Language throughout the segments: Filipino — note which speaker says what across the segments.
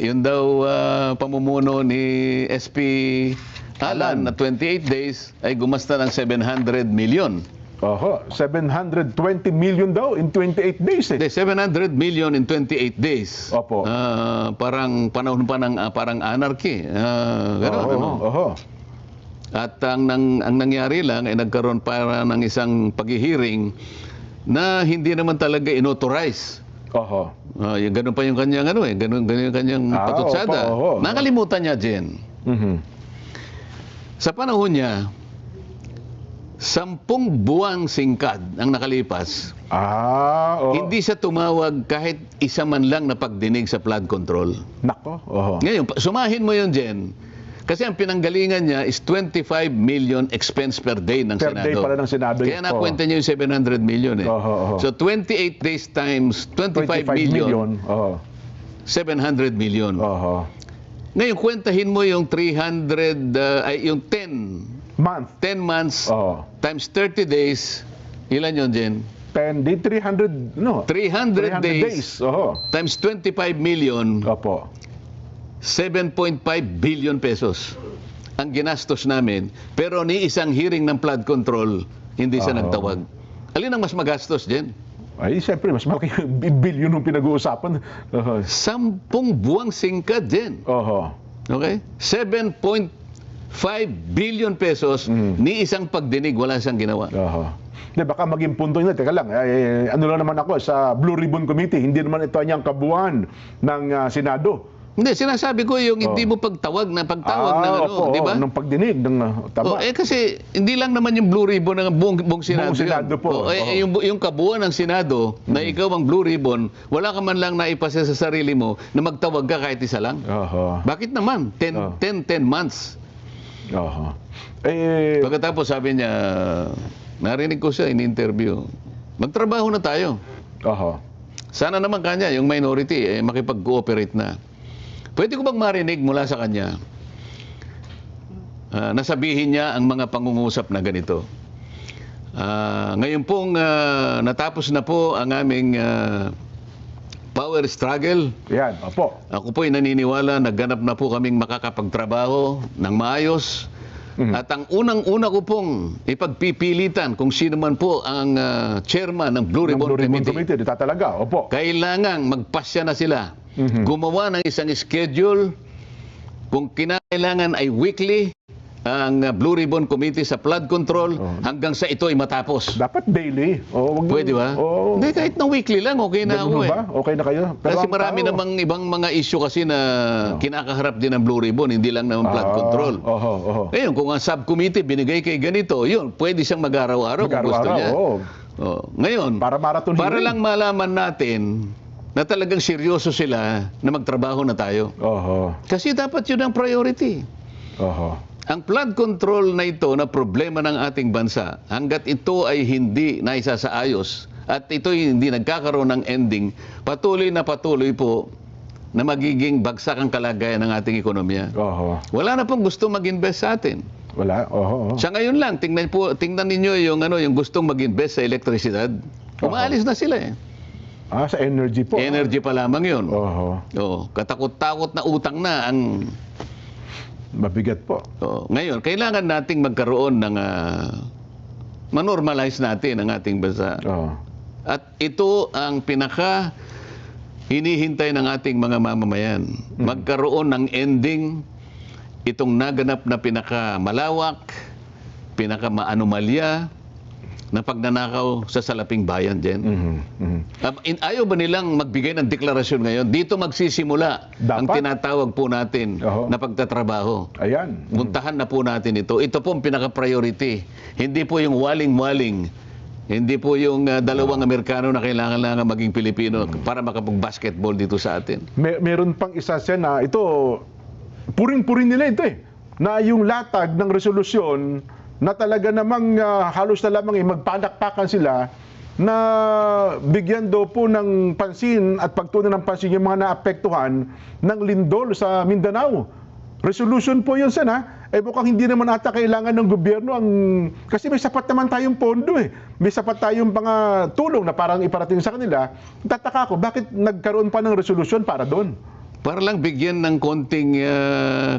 Speaker 1: yun daw pamumuno ni SP Alan na 28 days ay gumasta ng 700 million.
Speaker 2: Oho, 720 million daw in 28 days eh.
Speaker 1: Hindi, 700 million in 28 days.
Speaker 2: Opo.
Speaker 1: Parang panahon pa ng parang anarchy. Gano'n, ano?
Speaker 2: Oho.
Speaker 1: At ang nangyari lang ay nagkaroon para ng isang paghihiring na hindi naman talaga inauthorize.
Speaker 2: Oho.
Speaker 1: Ganun pa yung kanyang ganun yung kanyang patutsada.
Speaker 2: Opo.
Speaker 1: Nakalimutan niya, Jen. Sa panahon niya, 10 buwang singkad ang nakalipas. Hindi siya tumawag kahit isa man lang na pagdinig sa flood control.
Speaker 2: Nako. Oho.
Speaker 1: Ngayon, sumahin mo yun, Jen. Kasi ang pinanggalingan niya is 25 million expense per day ng Senado.
Speaker 2: Per day pala ng Senado.
Speaker 1: Kaya nakwenta niya yung 700 million eh. So 28 days times 25 million. 700 million. Ngayon, kwentahin mo yung 300, yung 10 months times 30 days. Ilan yun, Jen?
Speaker 2: 10 day, 300, no?
Speaker 1: 300 days times 25 million.
Speaker 2: Opo.
Speaker 1: 7.5 billion pesos ang ginastos namin. Pero ni isang hearing ng flood control, hindi siya nagtawag. Alin ang mas magastos, Jen?
Speaker 2: Ay, siyempre, mas malaki yung billion yung pinag-uusapan.
Speaker 1: 10 buwang singkad, Jen. Okay? 7.5 billion pesos, ni isang pagdinig, wala siyang ginawa.
Speaker 2: Di, baka maging punto nyo, teka lang, ano lang naman ako sa Blue Ribbon Committee, hindi naman ito niyang kabuuan ng Senado.
Speaker 1: Hindi, sinasabi ko yung hindi mo pagtawag ng ano, di ba?
Speaker 2: Ng pagdinig, ng tama.
Speaker 1: Kasi hindi lang naman yung Blue Ribbon ng buong Senado.
Speaker 2: Buong Senado po.
Speaker 1: Yung kabuuan ng Senado, na ikaw ang Blue Ribbon, wala ka man lang naipasa sa sarili mo na magtawag ka kahit isa lang. Bakit naman? 10 months. Pagkatapos sabi niya, narinig ko siya in-interview, magtrabaho na tayo. Sana naman kanya, yung minority, makipag-cooperate na. Pwede ko bang marinig mula sa kanya nasabihin niya ang mga pangungusap na ganito? Ngayon pong natapos na po ang aming power struggle.
Speaker 2: Yan, opo.
Speaker 1: Ako po ay naniniwala na ganap na po kaming makakapagtrabaho ng maayos. At ang unang-una ko pong ipagpipilitan kung sino man po ang chairman ng Blue Ribbon Committee.
Speaker 2: Dito talaga, opo.
Speaker 1: Kailangang magpasya na sila. Gumawa ng isang schedule. Kung kinakailangan ay weekly ang Blue Ribbon Committee sa flood control hanggang sa ito ay matapos.
Speaker 2: Dapat daily.
Speaker 1: Pwede ba? Hindi, kahit na weekly lang, okay na ako eh.
Speaker 2: Okay na kayo?
Speaker 1: Pero kasi marami namang ibang mga issue kasi na kinakaharap din ng Blue Ribbon, hindi lang naman flood control. Ngayon, kung ang subcommittee binigay kay ganito, yun, pwede siyang mag-araw-araw kung gusto niya. Ngayon, para lang malaman natin na talagang seryoso sila na magtrabaho na tayo. Kasi dapat yun ang priority. Ang flood control na ito na problema ng ating bansa, hanggat ito ay hindi naisasaayos at ito ay hindi nagkakaroon ng ending, patuloy po na magiging bagsak ang kalagayan ng ating ekonomiya. Wala na pong gusto mag-invest sa atin.
Speaker 2: Wala.
Speaker 1: Sa ngayon lang, tingnan ninyo yung gustong mag-invest sa elektrisidad. Umaalis na sila eh.
Speaker 2: Sa energy po.
Speaker 1: Energy pa lamang yun. Katakot-takot na utang na ang...
Speaker 2: Mabigat po.
Speaker 1: Ngayon, kailangan nating magkaroon ng... manormalize natin ang ating bansa. At ito ang pinaka hinihintay ng ating mga mamamayan. Magkaroon ng ending itong naganap na pinaka malawak, pinaka maanomalya, na pagnanakaw sa salaping bayan, Jen. Ayaw ba nilang magbigay ng deklarasyon ngayon? Dito magsisimula ang tinatawag po natin na pagtatrabaho.
Speaker 2: Ayan.
Speaker 1: Puntahan na po natin ito. Ito po ang pinaka-priority. Hindi po yung waling-waling. Hindi po yung dalawang Amerikano na kailangan maging Pilipino para makapag-basketball dito sa atin.
Speaker 2: Meron pang isa siya na ito, puring-puring nila ito eh. Na yung latag ng resolusyon na talaga namang halos na lamang magpalakpakan sila na bigyan daw po ng pansin at pagtunan ng pansin yung mga naapektuhan ng lindol sa Mindanao. Resolution po yun, Sen, mukhang hindi naman ata kailangan ng gobyerno kasi may sapat naman tayong pondo eh. May sapat tayong mga tulong na parang iparating sa kanila. Tataka ko, bakit nagkaroon pa ng resolution para doon?
Speaker 1: Para lang bigyan ng konting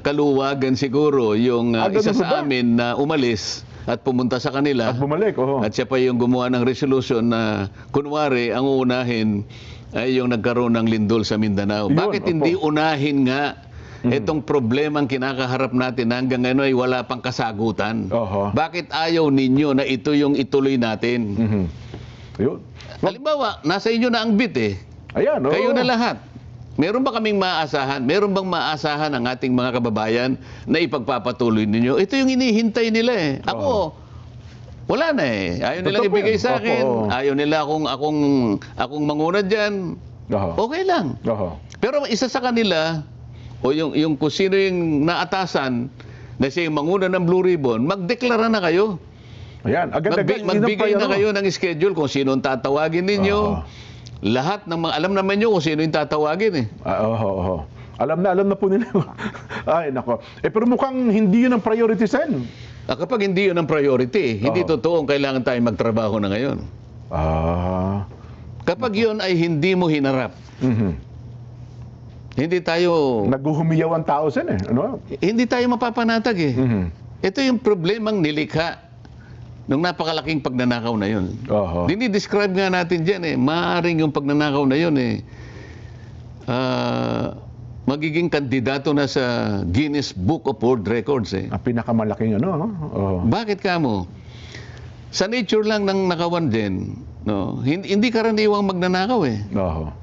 Speaker 1: kaluwagan siguro yung isa
Speaker 2: ganun
Speaker 1: sa
Speaker 2: ba?
Speaker 1: amin na umalis at pumunta sa kanila.
Speaker 2: At bumalik,
Speaker 1: At siya pa yung gumawa ng resolution na kunwari ang uunahin ay yung nagkaroon ng lindol sa Mindanao.
Speaker 2: Yun,
Speaker 1: Bakit
Speaker 2: opo.
Speaker 1: hindi unahin nga itong problemang kinakaharap natin na hanggang ngayon ay wala pang kasagutan?
Speaker 2: Oho.
Speaker 1: Bakit ayaw ninyo na ito yung ituloy natin?
Speaker 2: Yun.
Speaker 1: Halimbawa, nasa inyo na ang bit eh.
Speaker 2: Ayan, oo.
Speaker 1: Kayo na lahat. Meron ba kaming maaasahan? Meron bang maaasahan ang ating mga kababayan na ipagpapatuloy ninyo? Ito yung inihintay nila eh. Ako, wala na eh. Ayaw nilang
Speaker 2: Totoo po
Speaker 1: ibigay
Speaker 2: yan.
Speaker 1: sa akin.
Speaker 2: Opo.
Speaker 1: Ayaw nila akong manguna dyan.
Speaker 2: Oho.
Speaker 1: Okay lang.
Speaker 2: Oho.
Speaker 1: Pero isa sa kanila, o yung kung sino yung naatasan na siya yung manguna ng Blue Ribbon, magdeklara na kayo.
Speaker 2: Ayan, agad-agad.
Speaker 1: Magbigay na kayo ng schedule kung sino ang tatawagin ninyo. Lahat ng mga, alam naman nyo kung sino yung tatawagin eh.
Speaker 2: Oho. Alam na po nila. Ay, nako. Pero mukhang hindi yun ang priority sen.
Speaker 1: Kapag hindi yun ang priority, hindi totoong kailangan tayo magtrabaho na ngayon. Kapag yun ay hindi mo hinarap, hindi tayo
Speaker 2: Naguhumiyaw ang tao sen eh. Ano?
Speaker 1: hindi tayo mapapanatag eh. Ito yung problemang nilikha nung napakalaking pagnanakaw na yun.
Speaker 2: Oho.
Speaker 1: Dinidescribe nga natin dyan eh. Maaring yung pagnanakaw na yun eh. Magiging kandidato na sa Guinness Book of World Records eh.
Speaker 2: Ang pinakamalaking ano. Oho.
Speaker 1: Bakit kamo? Sa nature lang ng nakawan din, no? Hindi karaniwang magnanakaw eh.
Speaker 2: Oho.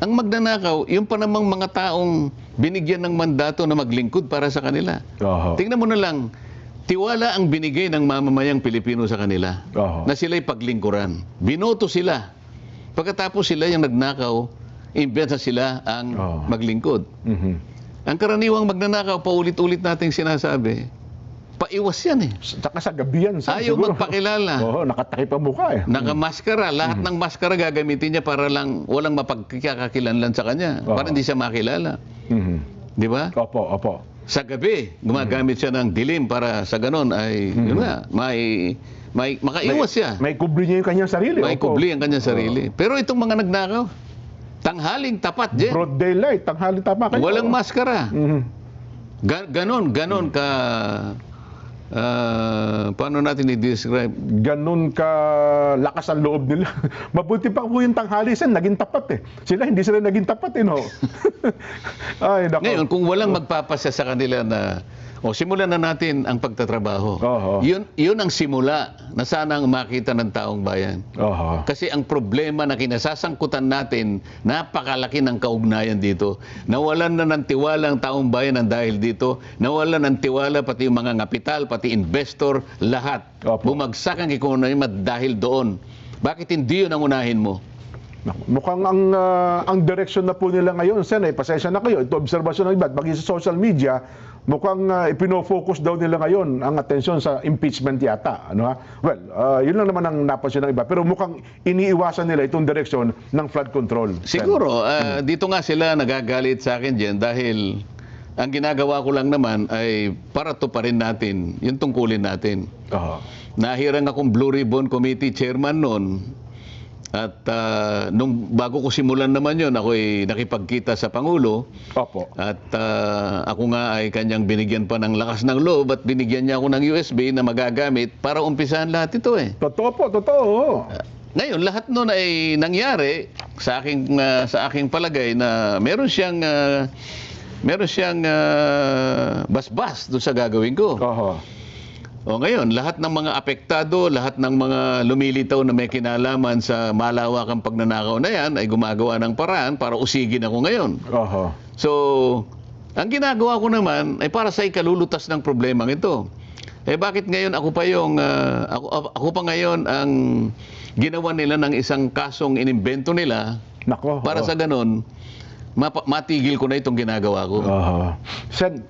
Speaker 1: Ang magnanakaw, yung pa namang mga taong binigyan ng mandato na maglingkod para sa kanila.
Speaker 2: Oho.
Speaker 1: Tingnan mo na lang, tiwala ang binigay ng mamamayang Pilipino sa kanila
Speaker 2: Oho.
Speaker 1: na sila'y paglingkuran. Binoto sila. Pagkatapos sila yung nagnakaw, imbes na sila ang maglingkod. Ang karaniwang magnanakaw, paulit-ulit nating sinasabi, paiwas yan eh.
Speaker 2: Tsaka sa gabi yan.
Speaker 1: Ayaw
Speaker 2: siguro.
Speaker 1: magpakilala.
Speaker 2: Oo, nakatakip ang mukha eh.
Speaker 1: Nakamaskara. Lahat ng maskara gagamitin niya para lang walang mapagkakakilanlan sa kanya. Para hindi siya makilala. Di ba?
Speaker 2: Opo.
Speaker 1: Sa gabi, gumagamit siya ng dilim para sa ganon ay, yun nga, makaiwas siya.
Speaker 2: May kubli niya yung kanyang sarili.
Speaker 1: May
Speaker 2: Opo.
Speaker 1: kubli ang kanyang sarili. Pero itong mga nagnakaw, tanghaling tapat din.
Speaker 2: Broad daylight, tanghali tama kayo.
Speaker 1: Walang maskara. Ganon ka, paano natin i-describe?
Speaker 2: Ganun ka lakas ang loob nila. Mabuti pa po yung tanghali sen, naging tapat eh. Hindi sila naging tapat eh, no? Ay, nako.
Speaker 1: Ngayon, kung walang magpapasya sa kanila na, simulan na natin ang pagtatrabaho.
Speaker 2: Oho.
Speaker 1: Yun ang simula na sana ang makita ng taong bayan.
Speaker 2: Oho.
Speaker 1: Kasi ang problema na kinasasangkutan natin, napakalaki ng kaugnayan dito. Nawalan na ng tiwala ang taong bayan ng dahil dito. Nawalan ng tiwala pati yung mga kapital, pati investor, lahat.
Speaker 2: Opo.
Speaker 1: Bumagsak ang ekonomiya dahil doon. Bakit hindi yun ang unahin mo?
Speaker 2: Mukhang ang direksyon na po nila ngayon, sen, pasensya na kayo, ito obserbasyon ng iba, maging sa social media, mukhang ipino-focus daw nila ngayon ang atensyon sa impeachment yata. Ano ha? Well, yun lang naman ang napansin ng iba. Pero mukhang iniiwasan nila itong direksyon ng flood control. Sen.
Speaker 1: Siguro, dito nga sila nagagalit sa akin dyan dahil ang ginagawa ko lang naman ay para tuparin natin yung tungkulin natin.
Speaker 2: Oho.
Speaker 1: Nahirang akong Blue Ribbon Committee chairman noon. At nung bago ko simulan naman yon, ako ay nakipagkita sa Pangulo.
Speaker 2: Opo.
Speaker 1: At ako nga ay kanyang binigyan pa ng lakas ng loob at binigyan niya ako ng USB na magagamit para umpisahan lahat ito eh.
Speaker 2: Totoo po, totoo.
Speaker 1: Ngayon, lahat nun ay nangyari sa aking palagay na meron siyang basbas doon sa gagawin ko.
Speaker 2: Oho.
Speaker 1: Ngayon, lahat ng mga apektado, lahat ng mga lumilitaw na may kinalaman sa malawakang pagnanakaw na yan ay gumagawa ng paraan para usigin ako ngayon.
Speaker 2: Oho.
Speaker 1: So, ang ginagawa ko naman ay para sa ikalulutas ng problemang ito. Bakit ngayon ako pa ngayon ang ginawa nila ng isang kasong inimbento nila
Speaker 2: Nako.
Speaker 1: para sa ganon, matigil ko na itong ginagawa ko.
Speaker 2: Sen,